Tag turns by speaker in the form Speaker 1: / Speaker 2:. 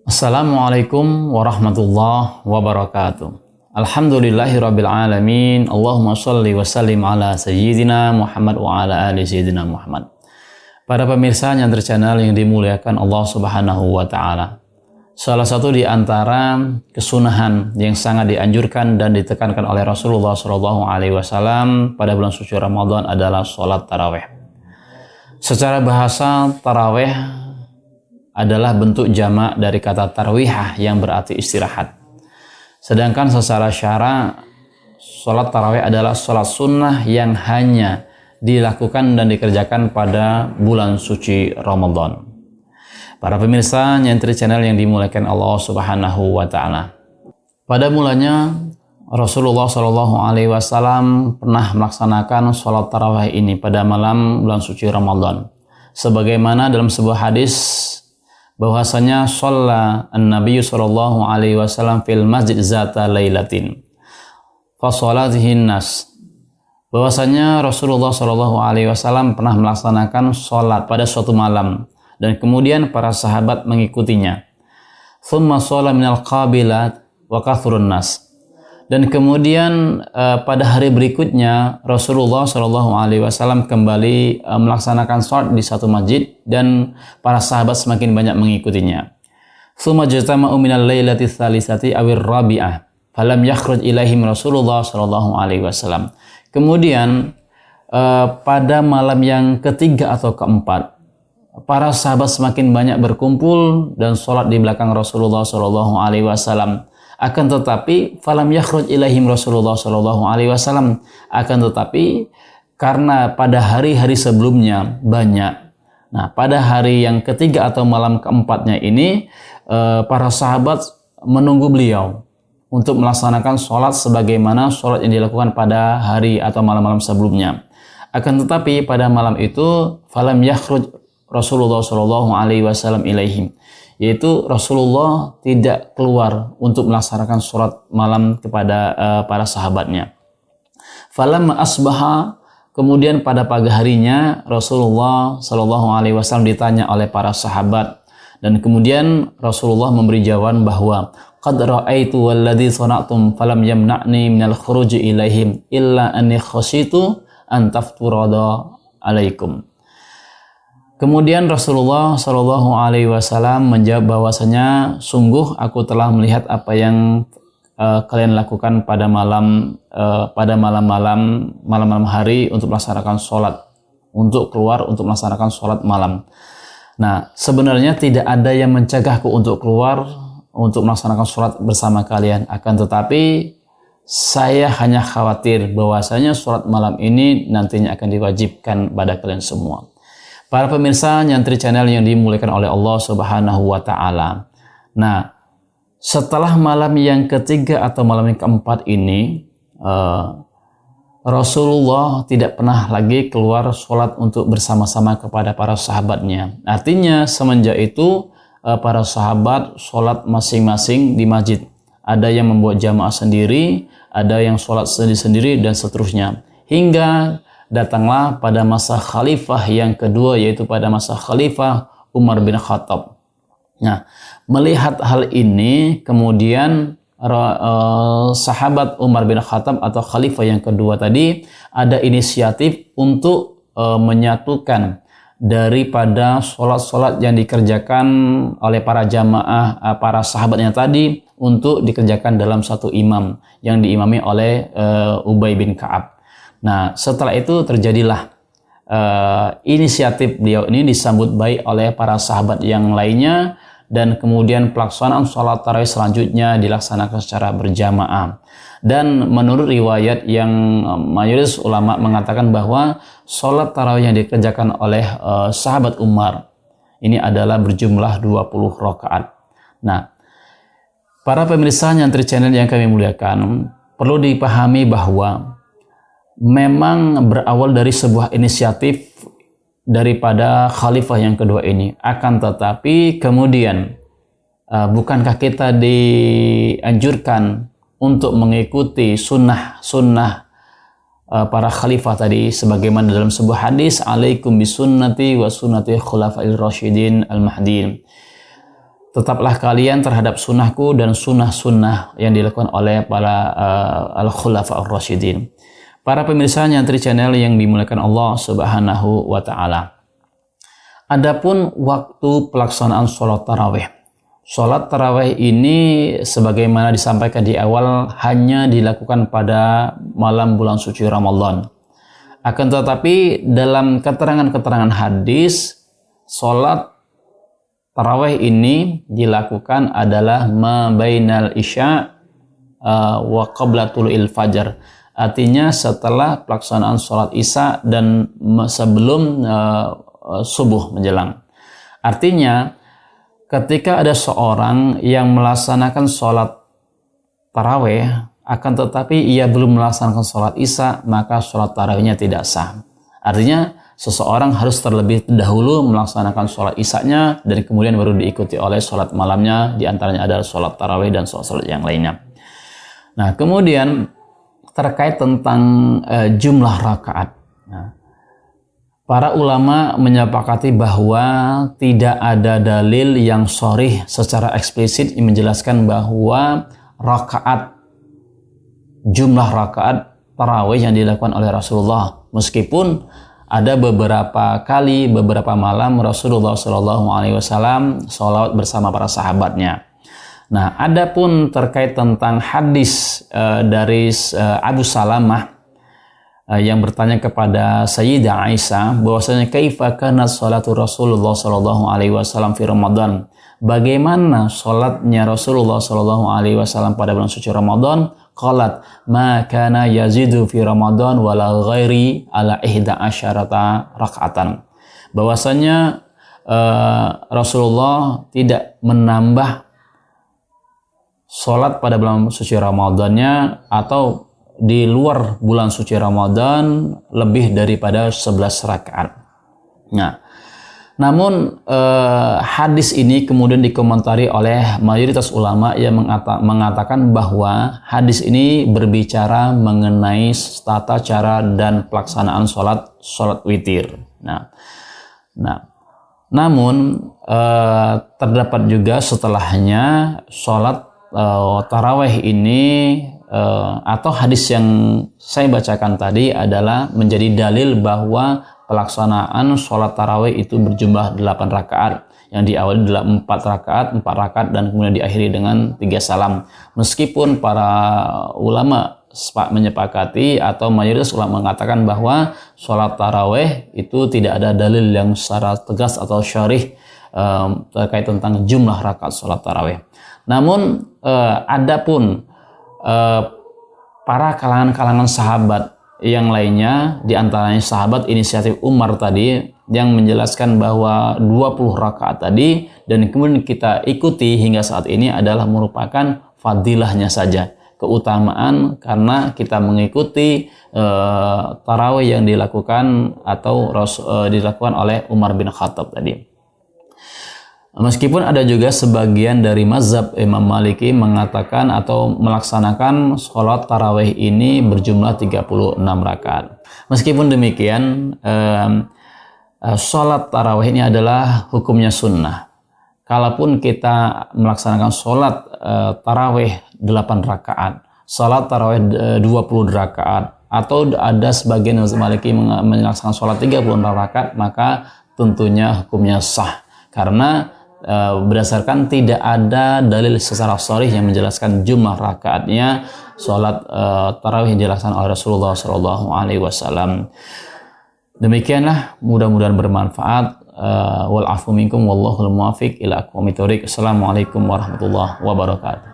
Speaker 1: Assalamualaikum warahmatullahi wabarakatuh. Alhamdulillahirabbil alamin. Allahumma shalli wa sallim ala sayyidina Muhammad wa ala ali sayyidina Muhammad. Para pemirsa Nyantri Channel yang dimuliakan Allah Subhanahu wa taala. Salah satu di antara kesunahan yang sangat dianjurkan dan ditekankan oleh Rasulullah Shallallahu alaihi wasallam pada bulan suci Ramadan adalah salat tarawih. Secara bahasa tarawih adalah bentuk jamak dari kata tarwihah yang berarti istirahat. Sedangkan secara syara, sholat tarawih adalah sholat sunnah yang hanya dilakukan dan dikerjakan pada bulan suci Ramadan. Para pemirsa Nyantri Channel yang dimuliakan Allah Subhanahu wa taala. Pada mulanya Rasulullah Shallallahu alaihi wasallam pernah melaksanakan sholat tarawih ini pada malam bulan suci Ramadan. Sebagaimana dalam sebuah hadis bahwasanya shalla an-nabiy sallallahu alaihi wasallam fil masjid zata lailatin fa sholatihin nas, bahwasanya Rasulullah sallallahu alaihi wasallam pernah melaksanakan sholat pada suatu malam dan kemudian para sahabat mengikutinya. Thumma sholla minal qabilat wa kathurun nas, dan kemudian pada hari berikutnya Rasulullah Shallallahu Alaihi Wasallam kembali melaksanakan sholat di satu masjid dan para sahabat semakin banyak mengikutinya. Tsumma jatama'u minal lailati tsalisati awir rabi'ah falam yakhruj ilaihim Rasulullah Shallallahu Alaihi Wasallam. Kemudian pada malam yang ketiga atau keempat, para sahabat semakin banyak berkumpul dan sholat di belakang Rasulullah Shallallahu Alaihi Wasallam. Akan tetapi falam yakhruj ilaihim Rasulullah Shallallahu alaihi wasallam, akan tetapi karena pada hari-hari sebelumnya banyak. Nah, pada hari yang ketiga atau malam keempatnya ini para sahabat menunggu beliau untuk melaksanakan sholat sebagaimana sholat yang dilakukan pada hari atau malam-malam sebelumnya. Akan tetapi pada malam itu falam yakhruj Rasulullah Shallallahu alaihi wasallam ilaihim, yaitu Rasulullah tidak keluar untuk melaksanakan sholat malam kepada para sahabatnya. Falamma asbaha, kemudian pada pagi harinya Rasulullah Shallallahu alaihi wasallam ditanya oleh para sahabat, dan kemudian Rasulullah memberi jawaban bahwa qad ra'aitu walladzi sana'tum falam yamna'ni minal khuruji ilaihim illa anni khashitu an tafturada alaikum. Kemudian Rasulullah Shallallahu Alaihi Wasallam menjawab bahwasanya sungguh aku telah melihat apa yang kalian lakukan pada malam hari untuk melaksanakan sholat, untuk keluar untuk melaksanakan sholat malam. Nah, sebenarnya tidak ada yang mencegahku untuk keluar untuk melaksanakan sholat bersama kalian. Akan tetapi saya hanya khawatir bahwasanya sholat malam ini nantinya akan diwajibkan pada kalian semua. Para pemirsa Nyantri Channel yang dimuliakan oleh Allah Subhanahu wa taala. Nah, setelah malam yang ketiga atau malam yang keempat ini, Rasulullah tidak pernah lagi keluar sholat untuk bersama-sama kepada para sahabatnya. Artinya semenjak itu para sahabat sholat masing-masing di masjid. Ada yang membuat jamaah sendiri, ada yang sholat sendiri-sendiri dan seterusnya. Hingga datanglah pada masa khalifah yang kedua, yaitu pada masa khalifah Umar bin Khattab. Nah, melihat hal ini, kemudian sahabat Umar bin Khattab atau khalifah yang kedua tadi ada inisiatif untuk menyatukan daripada sholat-sholat yang dikerjakan oleh para jamaah, para sahabatnya tadi untuk dikerjakan dalam satu imam yang diimami oleh Ubay bin Ka'ab. Nah, setelah itu terjadilah inisiatif beliau ini disambut baik oleh para sahabat yang lainnya, dan kemudian pelaksanaan sholat tarawih selanjutnya dilaksanakan secara berjamaah. Dan menurut riwayat yang mayoritas ulama mengatakan bahwa sholat tarawih yang dikerjakan oleh sahabat Umar ini adalah berjumlah 20 rakaat. Nah, para pemirsa Nyantri Channel yang kami muliakan, perlu dipahami bahwa memang berawal dari sebuah inisiatif daripada khalifah yang kedua ini. Akan tetapi kemudian bukankah kita dianjurkan untuk mengikuti sunnah para khalifah tadi, sebagaimana dalam sebuah hadis, alaikum bisunnati wa sunnati khulafair rasyidin al-mahdiin. tetaplah kalian terhadap sunnahku dan sunnah-sunnah yang dilakukan oleh para al-khulafa ar-rasyidin. Para pemirsa Nyantri Channel yang dimuliakan Allah Subhanahu wa taala. Adapun waktu pelaksanaan sholat tarawih. Sholat tarawih ini sebagaimana disampaikan di awal hanya dilakukan pada malam bulan suci Ramadan. Akan tetapi dalam keterangan-keterangan hadis, sholat tarawih ini dilakukan adalah ma bainal isya wa qabla tulu'il fajar. Artinya setelah pelaksanaan sholat isya dan sebelum subuh menjelang. Artinya ketika ada seorang yang melaksanakan sholat tarawih akan tetapi ia belum melaksanakan sholat isya, maka sholat tarawihnya tidak sah. Artinya seseorang harus terlebih dahulu melaksanakan sholat isyanya dan kemudian baru diikuti oleh sholat malamnya, diantaranya adalah sholat tarawih dan sholat yang lainnya. Nah, kemudian terkait tentang jumlah rakaat. Nah, para ulama menyepakati bahwa tidak ada dalil yang sharih secara eksplisit yang menjelaskan bahwa jumlah rakaat tarawih yang dilakukan oleh Rasulullah, meskipun ada beberapa kali, beberapa malam Rasulullah SAW sholawat bersama para sahabatnya. Nah, adapun terkait tentang hadis dari Abu Salamah yang bertanya kepada Sayyidah Aisyah bahwasanya kaifa kana sholatu Rasulullah SAW fi Ramadan. Bagaimana sholatnya Rasulullah SAW pada bulan suci Ramadan? Qalat ma kana yazidu fi Ramadan wala ghairi ala 11 raka'atan. Bahwasanya Rasulullah tidak menambah sholat pada bulan suci Ramadannya atau di luar bulan suci Ramadan lebih daripada 11 rakaat. Nah, namun hadis ini kemudian dikomentari oleh mayoritas ulama yang mengatakan bahwa hadis ini berbicara mengenai tata cara dan pelaksanaan sholat witir. Nah, namun terdapat juga setelahnya sholat tarawih ini atau hadis yang saya bacakan tadi adalah menjadi dalil bahwa pelaksanaan sholat tarawih itu berjumlah 8 rakaat yang diawali dalam 4 rakaat dan kemudian diakhiri dengan 3 salam. Meskipun para ulama menyepakati atau mayoritas ulama mengatakan bahwa sholat tarawih itu tidak ada dalil yang secara tegas atau syarih terkait tentang jumlah rakaat sholat tarawih. Namun adapun para kalangan sahabat yang lainnya, diantaranya sahabat inisiatif Umar tadi yang menjelaskan bahwa 20 rakaat tadi dan kemudian kita ikuti hingga saat ini adalah merupakan fadilahnya saja, keutamaan karena kita mengikuti tarawih yang dilakukan atau dilakukan oleh Umar bin Khattab tadi. Meskipun ada juga sebagian dari mazhab Imam Maliki mengatakan atau melaksanakan sholat tarawih ini berjumlah 36 rakaat. Meskipun demikian, sholat tarawih ini adalah hukumnya sunnah. Kalaupun kita melaksanakan sholat tarawih 8 rakaat, sholat tarawih 20 rakaat, atau ada sebagian mazhab Maliki melaksanakan sholat 36 rakaat, maka tentunya hukumnya sah. Karena berdasarkan tidak ada dalil secara sharih yang menjelaskan jumlah rakaatnya sholat tarawih yang dilaksanakan oleh Rasulullah SAW. Demikianlah, mudah-mudahan bermanfaat. Wal afu minkum wallahul muwaffiq ila aqwamit thoriq. Assalamualaikum warahmatullahi wabarakatuh.